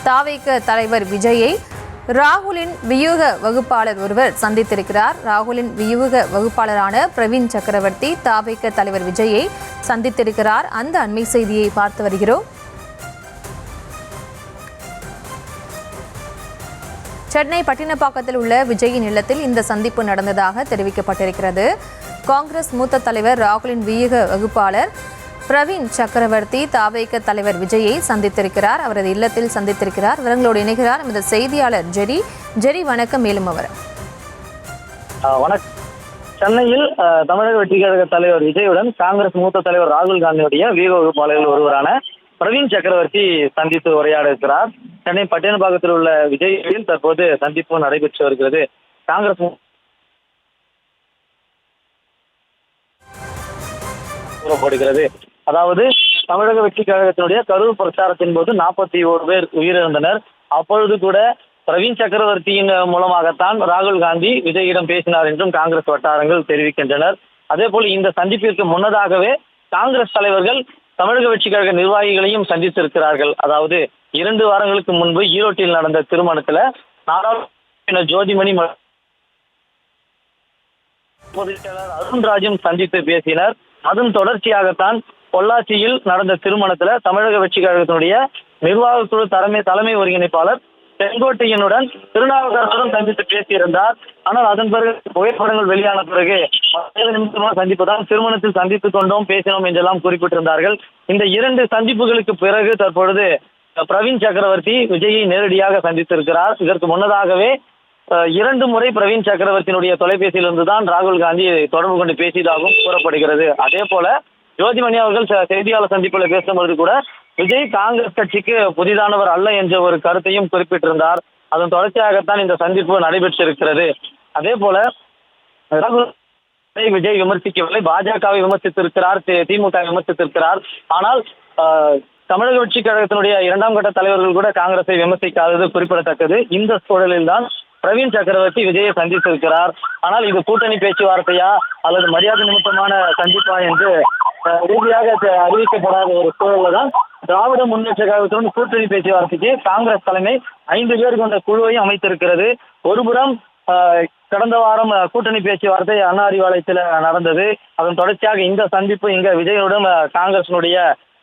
தாவேக தலைவர் விஜயை ராகுலின் வியூக வகுப்பாளர் ஒருவர் சந்தித்திருக்கிறார். ராகுலின் வியூக வகுப்பாளரான பிரவீன் சக்கரவர்த்தி தாவேக தலைவர் விஜயை சந்தித்திருக்கிறார். அந்த அண்மை செய்தியை பார்த்து வருகிறோம். சென்னை பட்டினப்பாக்கத்தில் உள்ள விஜயின் இல்லத்தில் இந்த சந்திப்பு நடந்ததாக தெரிவிக்கப்பட்டிருக்கிறது. காங்கிரஸ் மூத்த தலைவர் ராகுலின் வியூக வகுப்பாளர் பிரவீன் சக்கரவர்த்தி தாவேக தலைவர் விஜயை சந்தித்திருக்கிறார். அவரது இல்லத்தில் சந்தித்திருக்கிறார். விவரங்களோடு இணைகிறார் நமது செய்தியாளர் ஜெரி. வணக்கம். மேலும் அவர் வணக்கம். சென்னையில் தமிழக வெற்றி கழக தலைவர் விஜயுடன் காங்கிரஸ் மூத்த தலைவர் ராகுல் காந்தியுடைய வியூக வகுப்பாளர்கள் ஒருவரான பிரவீன் சக்கரவர்த்தி சந்தித்து உரையாட இருக்கிறார். சென்னை பட்டினப்பாக்கத்தில் உள்ள விஜயில் தற்போது சந்திப்பு நடைபெற்று வருகிறது. காங்கிரஸ் கூறப்படுகிறது. அதாவது தமிழக வெற்றி கழகத்தினுடைய கரூர் பிரச்சாரத்தின் போது 41 பேர் உயிரிழந்தனர். அப்பொழுது கூட பிரவீன் சக்கரவர்த்தியின் மூலமாகத்தான் ராகுல் காந்தி விஜயிடம் பேசினார் என்றும் காங்கிரஸ் வட்டாரங்கள் தெரிவிக்கின்றனர். அதே போல் இந்த சந்திப்பிற்கு முன்னதாகவே காங்கிரஸ் தலைவர்கள் தமிழக வெற்றி கழக நிர்வாகிகளையும் சந்தித்திருக்கிறார்கள். அதாவது 2 வாரங்களுக்கு முன்பு ஈரோட்டில் நடந்த திருமணத்துல நாடாளுமன்ற ஜோதிமணி பொதுச் செயலாளர் அருண்ராஜும் சந்தித்து பேசினர். அதன் தொடர்ச்சியாகத்தான் பொள்ளாச்சியில் நடந்த திருமணத்துல தமிழக வெற்றி கழகத்தினுடைய நிர்வாக குழு தலைமை ஒருங்கிணைப்பாளர் செங்கோட்டையனுடன் திருநாவுக்கரசரும் சந்தித்து பேசியிருந்தார். ஆனால் அதன் பிறகு புகைப்படங்கள் வெளியான பிறகு நிமிஷமா சந்திப்பு தான், திருமணத்தில் சந்தித்துக் கொண்டோம், பேசினோம் என்றெல்லாம் குறிப்பிட்டிருந்தார்கள். இந்த 2 சந்திப்புகளுக்கு பிறகு தற்பொழுது பிரவீன் சக்கரவர்த்தி விஜயை நேரடியாக சந்தித்திருக்கிறார். இதற்கு முன்னதாகவே 2 முறை பிரவீன் சக்கரவர்த்தியினுடைய தொலைபேசியிலிருந்து தான் ராகுல் காந்தி தொடர்பு கொண்டு பேசியதாகவும் கூறப்படுகிறது. அதே போல ஜோதிமணி அவர்கள் செய்தியாளர் சந்திப்பில் பேசும்போது கூட விஜய் காங்கிரஸ் கட்சிக்கு புதிதானவர் அல்ல என்ற ஒரு கருத்தையும் குறிப்பிட்டிருந்தார். அதன் தொடர்ச்சியாகத்தான் இந்த சந்திப்பு நடைபெற்றிருக்கிறது. அதே போல ராகுல் விஜய் விமர்சிக்கவில்லை, பாஜகவை விமர்சித்திருக்கிறார், திமுக விமர்சித்திருக்கிறார். ஆனால் தமிழக வெற்றி கழகத்தினுடைய 2ஆம் கட்ட தலைவர்கள் கூட காங்கிரஸை விமர்சிக்காதது குறிப்பிடத்தக்கது. இந்த சூழலில் தான் பிரவீன் சக்கரவர்த்தி விஜயை சந்தித்திருக்கிறார். ஆனால் இது கூட்டணி பேச்சுவார்த்தையா அல்லது மரியாதை நிமித்தமான சந்திப்பா என்று இறுதியாக அறிவிக்கப்படாத ஒரு சூழல்ல தான் திராவிட முன்னேற்ற கழகத்துடன் கூட்டணி பேச்சுவார்த்தைக்கு காங்கிரஸ் தலைமை 5 பேர் கொண்ட குழுவையும் அமைத்திருக்கிறது. ஒருபுறம் கடந்த வாரம் கூட்டணி பேச்சுவார்த்தை அண்ணா அறிவாலயத்தில் நடந்தது. அதன் தொடர்ச்சியாக இந்த சந்திப்பு இங்க விஜயனுடன் காங்கிரசினுடைய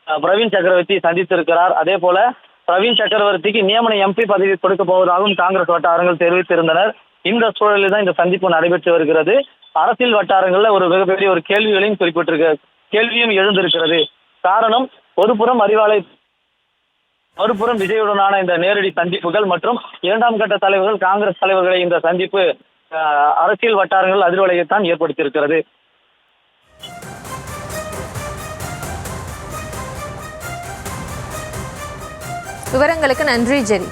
பிரவீன் சக்கரவர்த்தி சந்தித்திருக்கிறார். அதே போல பிரவீன் சக்கரவர்த்திக்கு நியமன எம்பி பதவி கொடுக்க போவதாகவும் காங்கிரஸ் வட்டாரங்கள் தெரிவித்திருந்தனர். இந்த சூழலில் தான் இந்த சந்திப்பு நடைபெற்று வருகிறது. அரசியல் வட்டாரங்கள்ல ஒரு மிகப்பெரிய ஒரு கேள்வியும் எழுந்திருக்கிறது. காரணம், ஒருபுறம் மறுபுறம் விஜயுடனான இந்த நேரடி சந்திப்புகள் மற்றும் 2ஆம் கட்ட தலைவர்கள் காங்கிரஸ் தலைவர்களை இந்த சந்திப்பு அரசியல் வட்டாரங்கள் அதிர்வலையைத்தான் ஏற்படுத்தியிருக்கிறது. விவரங்களுக்கு நன்றி ஜெரி.